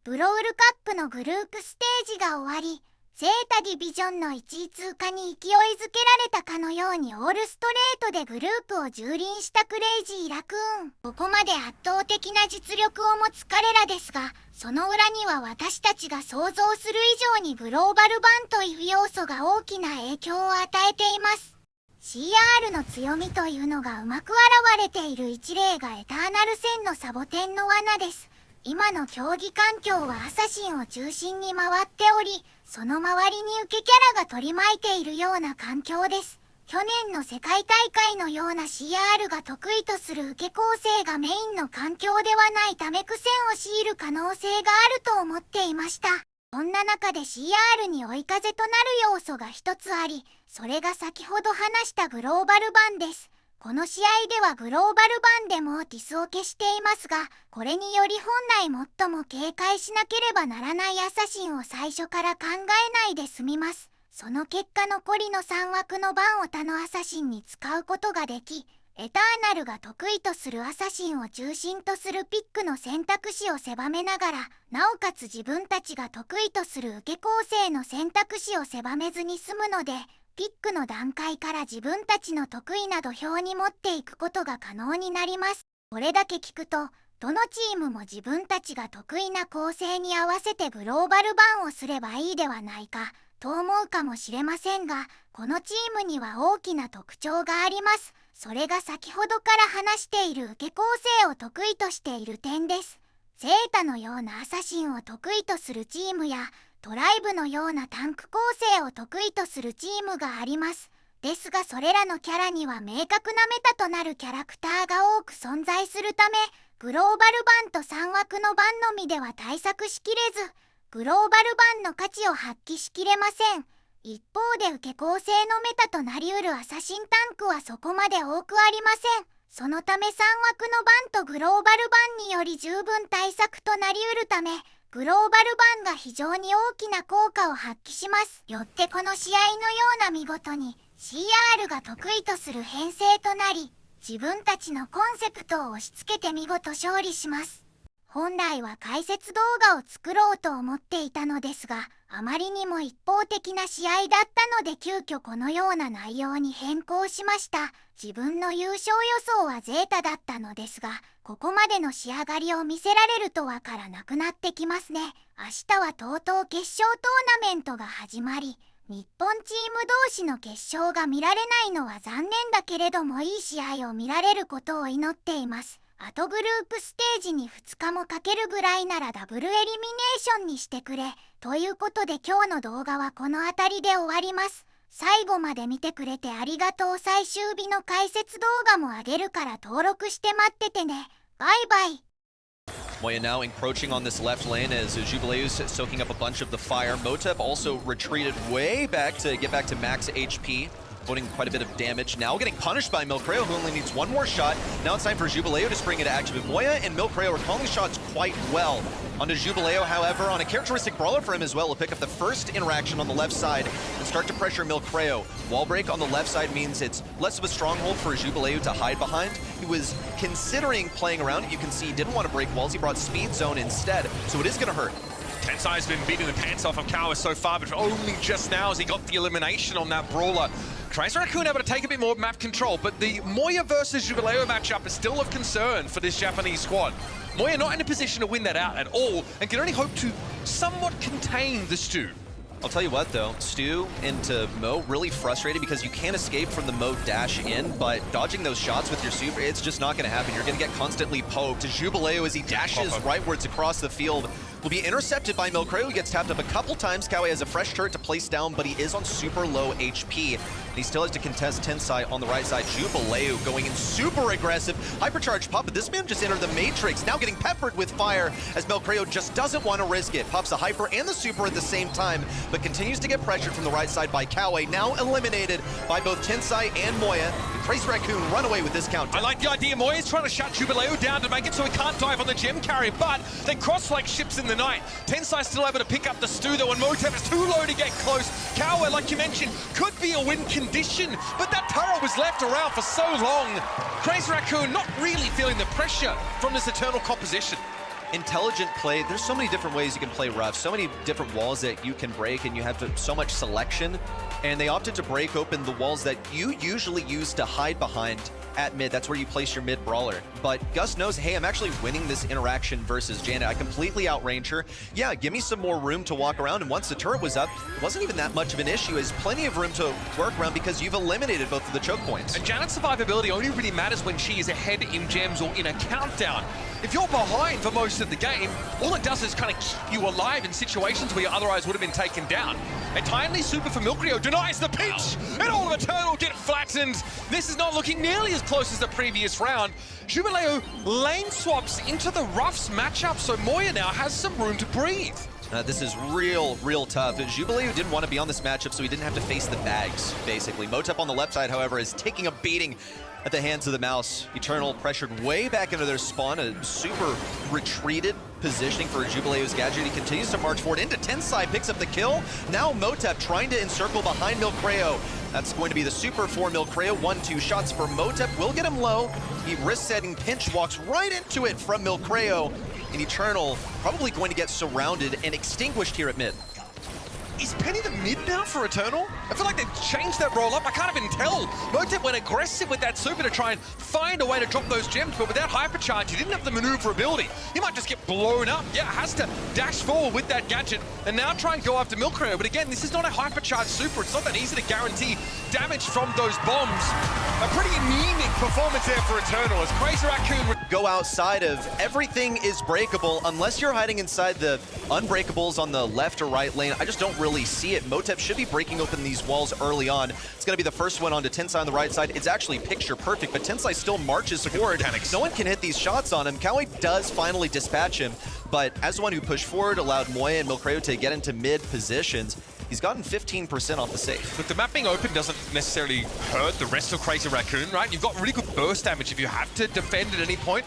ブロウルカップのグループステージが終わり、ゼータディビジョンの1位通過に勢いづけられたかのようにオールストレートでグループを蹂躙したクレイジーラクーン。ここまで圧倒的な実力を持つ彼らですが、その裏には私たちが想像する以上にグローバル版という要素が大きな影響を与えています。CR の強みというのがうまく表れている一例がエターナル戦のサボテンの罠です。今の競技環境はアサシンを中心に回っており、その周りに受けキャラが取り巻いているような環境です。去年の世界大会のような CR が得意とする受け構成がメインの環境ではないため苦戦を強いる可能性があると思っていました。そんな中で CR に追い風となる要素が一つあり、それが先ほど話したグローバル版です。この試合ではグローバル版でモーティスを消していますが、これにより本来最も警戒しなければならないアサシンを最初から考えないで済みます。その結果残りの3枠の版を他のアサシンに使うことができ、エターナルが得意とするアサシンを中心とするピックの選択肢を狭めながら、なおかつ自分たちが得意とする受け構成の選択肢を狭めずに済むので、ピックの段階から自分たちの得意な土俵に持っていくことが可能になります。これだけ聞くと、どのチームも自分たちが得意な構成に合わせてグローバル版をすればいいではないか、と思うかもしれませんが、このチームには大きな特徴があります。それが先ほどから話している受け構成を得意としている点です。ゼータのようなアサシンを得意とするチームや、トライブのようなタンク構成を得意とするチームがあります。ですがそれらのキャラには明確なメタとなるキャラクターが多く存在するため、グローバル版と3枠の版のみでは対策しきれず、グローバル版の価値を発揮しきれません。一方で受け構成のメタとなりうるアサシンタンクはそこまで多くありません。そのため3枠の版とグローバル版により十分対策となりうるため、グローバル版が非常に大きな効果を発揮します。よってこの試合のような見事に CR が得意とする編成となり、自分たちのコンセプトを押し付けて見事勝利します。本来は解説動画を作ろうと思っていたのですが、あまりにも一方的な試合だったので急遽このような内容に変更しました。自分の優勝予想はゼータだったのですが、ここまでの仕上がりを見せられるとわからなくなってきますね。明日はとうとう決勝トーナメントが始まり、日本チーム同士の決勝が見られないのは残念だけれどもいい試合を見られることを祈っています。あとグループステージに2日もかけるぐらいならダブルエリミネーションにしてくれ。ということで今日の動画はこの辺りで終わります。最後まで見てくれてありがとう。最終日の解説動画も上げるから登録して待っててね。バイバイ。Moya now encroaching on this left lane as Jubileus soaking up a bunch of the fire. Motep also retreated way back to get back to max HP, avoiding quite a bit of damage. Now getting punished by Milcreo, who only needs one more shot. Now it's time for Jubileo to spring into action with Moya, and Milcreo are calling shots quite well. Onto Jubileo, however, on a characteristic brawler for him as well, will pick up the first interaction on the left side and start to pressure Milcreo. Wall break on the left side means it's less of a stronghold for Jubileo to hide behind. He was considering playing around it. You can see he didn't want to break walls. He brought Speed Zone instead, so it is going to hurt. Tensai's been beating the pants off of Kawa so far, but only just now as he got the elimination on that brawler. Crazy Raccoon able to take a bit more map control, but the Moya versus Jubileo matchup is still of concern for this Japanese squad. Moya not in a position to win that out at all, and can only hope to somewhat contain the Stu. I'll tell you what though, Stu into Mo really frustrated because you can't escape from the Mo dash in, but dodging those shots with your super, it's just not going to happen. You're going to get constantly poked. Jubileo, as he dashes rightwards across the field, will be intercepted by Milcreo. He gets tapped up a couple times. Kawe has a fresh turret to place down, but he is on super low HP. And he still has to contest Tensai on the right side. Jubileo going in super aggressive. Hypercharge pop, but this man just entered the Matrix, now getting peppered with fire as Milcreo just doesn't want to risk it. Pops the Hyper and the super at the same time, but continues to get pressured from the right side by Kawe, now eliminated by both Tensai and Moya. Crazy Raccoon run away with this countdown. I like the idea. Moya's trying to shut Jubileo down to make it so he can't dive on the gem carry, but they cross like ships in the night. Tensai's still able to pick up the Stu though, and Motep is too low to get close. Kawa, like you mentioned, could be a win condition, but that turret was left around for so long. Crazy Raccoon not really feeling the pressure from this eternal composition. intelligent play. There's so many different ways you can play rough, so many different walls that you can break, and you have so much selection. And they opted to break open the walls that you usually use to hide behind at mid. That's where you place your mid brawler. But Gus knows, hey, I'm actually winning this interaction versus Janet. I completely outrange her. Yeah, give me some more room to walk around. And once the turret was up, it wasn't even that much of an issue. There's plenty of room to work around because you've eliminated both of the choke points. And Janet's survivability only really matters when she is ahead in gems or in a countdown. If you're behind for most of the game, all it does is kind of keep you alive in situations where you otherwise would have been taken down. A timely super for Milcreo denies the pinch, and all of Eternal get flattened. This is not looking nearly as close as the previous round. Jubileo lane swaps into the Ruffs matchup, so Moya now has some room to breathe. This is real tough. Jubileo didn't want to be on this matchup, so he didn't have to face the bags, basically. Motep on the left side, however, is taking a beating at the hands of the Mouse. Eternal pressured way back into their spawn, a super retreated positioning for Jubileo's gadget. He continues to march forward into Tensai, picks up the kill. Now Motep trying to encircle behind Milcreo. That's going to be the super for Milcreo. 1-2 shots for Motep will get him low. He risk-setting pinch, walks right into it from Milcreo. And Eternal probably going to get surrounded and extinguished here at mid. Is Penny the mid now for Eternal? I feel like they've changed that roll up. I can't even tell. Motep went aggressive with that super to try and find a way to drop those gems, but without hypercharge, he didn't have the maneuverability. He might just get blown up. Yeah, has to dash forward with that gadget and now try and go after Milcreo. But again, this is not a hypercharged super. It's not that easy to guarantee damage from those bombs. A pretty anemic performance there for Eternal as Crazy Raccoon would go outside of everything is breakable unless you're hiding inside the unbreakables on the left or right lane. I just don't really see it. Motep should be breaking open these walls early on. It's going to be the first one onto Tensai on the right side. It's actually picture perfect, but Tensai still marches forward. No one can hit these shots on him. Kawi does finally dispatch him, but as the one who pushed forward, allowed Moya and Milcreo to get into mid positions. He's gotten 15% off the safe. Look, the map being open doesn't necessarily hurt the rest of Crazy Raccoon, right? You've got really good burst damage if you have to defend at any point.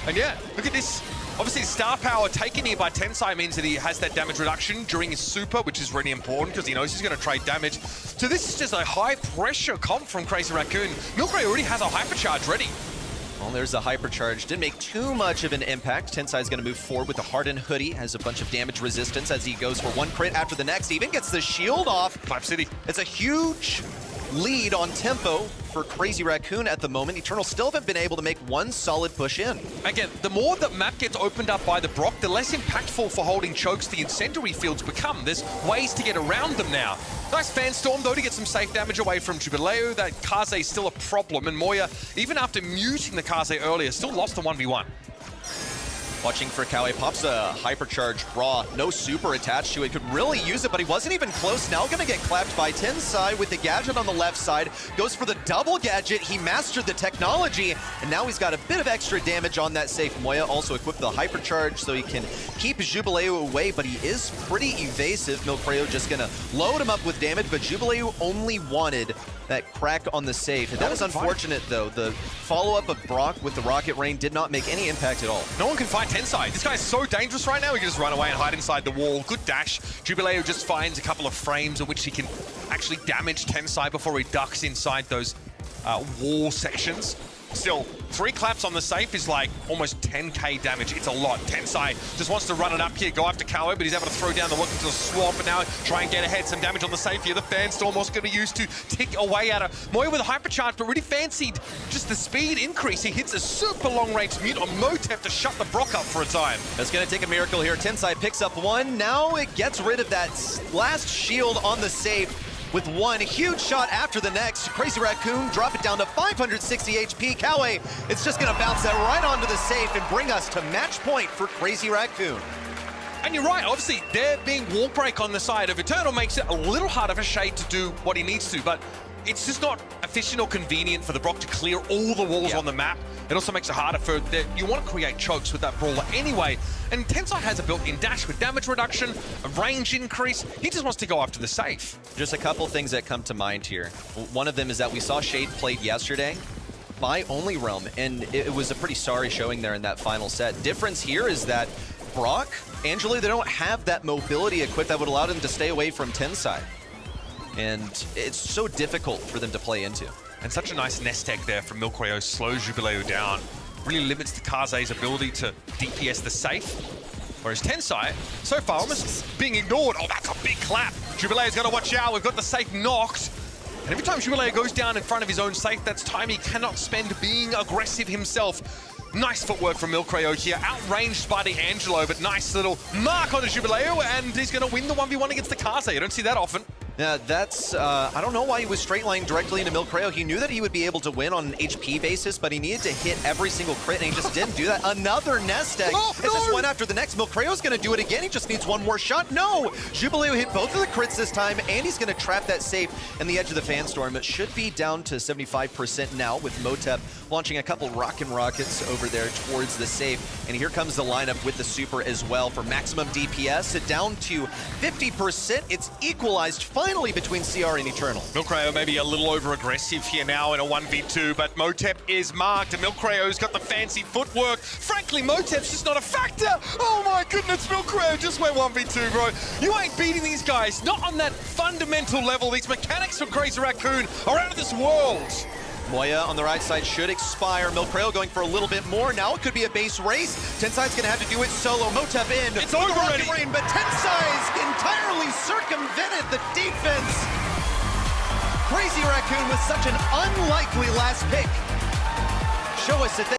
And yeah, look at this. Obviously, star power taken here by Tensai means that he has that damage reduction during his super, which is really important because he knows he's going to trade damage. So this is just a high-pressure comp from Crazy Raccoon. Milcreo already has a hypercharge ready. Well, there's a hypercharge. Didn't make too much of an impact. Tensai's going to move forward with the hardened hoodie. Has a bunch of damage resistance as he goes for one crit after the next. He even gets the shield off. Clap City. It's a huge lead on tempo for Crazy Raccoon at the moment. Eternal still haven't been able to make one solid push in. Again, the more that map gets opened up by the Brock, the less impactful for holding chokes the incendiary fields become. There's ways to get around them now. Nice fan storm though to get some safe damage away from Jubileo. That Kaze is still a problem, and Moya, even after muting the Kaze earlier, still lost the 1v1. Watching for Kawi, pops a hypercharge raw, no super attached to it, could really use it, but he wasn't even close. Now gonna get clapped by Tensai with the gadget on the left side, goes for the double gadget. He mastered the technology, and now he's got a bit of extra damage on that safe. Moya also equipped the hypercharge so he can keep Jubileo away, but he is pretty evasive. Milcreo just gonna load him up with damage, but Jubileo only wanted that crack on the safe. And that is unfortunate though. The follow-up of Brock with the Rocket Rain did not make any impact at all. No one can fight Tensai. This guy's so dangerous right now. He can just run away and hide inside the wall. Good dash. Jubileo just finds a couple of frames in which he can actually damage Tensai before he ducks inside those wall sections. Still, 3 claps on the safe is like almost 10k damage. It's a lot. Tensai just wants to run it up here, go after Kawe, but he's able to throw down the look into the swamp and now try and get ahead. Some damage on the safe here. The fan storm also going to be used to tick away at her. Moya with a hypercharge, but really fancied just the speed increase. He hits a super long range mute on Motep to shut the Brock up for a time. It's going to take a miracle here. Tensai picks up one. Now it gets rid of that last shield on the safe. With one huge shot after the next. Crazy Raccoon drop it down to 560 HP. Kawe, it's just gonna bounce that right onto the safe and bring us to match point for Crazy Raccoon. And you're right, obviously, there being wall break on the side of Eternal makes it a little harder for Shade to do what he needs to, but it's just not efficient or convenient for the Brock to clear all the walls on the map. It also makes it harder for you want to create chokes with that brawler anyway. And Tensai has a built-in dash with damage reduction, a range increase. He just wants to go after the safe. Just a couple things that come to mind here. One of them is that we saw Shade played yesterday by Only Realm, and it was a pretty sorry showing there in that final set. Difference here is that Brock, Angela, they don't have that mobility equipped that would allow them to stay away from Tensai. And it's so difficult for them to play into. And such a nice nest egg there from Milcreo, slows Jubileo down. really limits the Kaze's ability to DPS the safe. Whereas Tensai, so far, almost being ignored. Oh, that's a big clap. Jubilee's got to watch out. We've got the safe knocked. And every time Jubilee goes down in front of his own safe, that's time he cannot spend being aggressive himself. Nice footwork from Milcreo here, outranged by the Angelo, but nice little mark on the Jubilee, and he's going to win the 1v1 against the Kaze. You don't see that often. Yeah, that's, I don't know why he was straight lining directly into Milcreo. He knew that he would be able to win on an HP basis, but he needed to hit every single crit, and he just didn't do that. Another nest egg. Oh, It's just one after the next. Milcreo's going to do it again. He just needs one more shot. No! Jubileo hit both of the crits this time, and he's going to trap that safe in the edge of the fan storm. It should be down to 75% now with Motep launching a couple rockin' rockets over there towards the safe. And here comes the lineup with the super as well for maximum DPS. Down to 50%. It's equalized finally between CR and Eternal. Milcreo maybe a little over-aggressive here now in a 1v2, but Motep is marked, and Milcreo's got the fancy footwork. Frankly, Motep's just not a factor. Oh my goodness, Milcreo just went 1v2, bro. You ain't beating these guys, not on that fundamental level. These mechanics for Crazy Raccoon are out of this world. Moya on the right side should expire. Milcreo going for a little bit more. Now it could be a base race. Tensai's going to have to do it solo. Motep in. It's over already. Rain, but Tensai's entirely circumvented the defense. Crazy Raccoon with such an unlikely last pick. Show us that they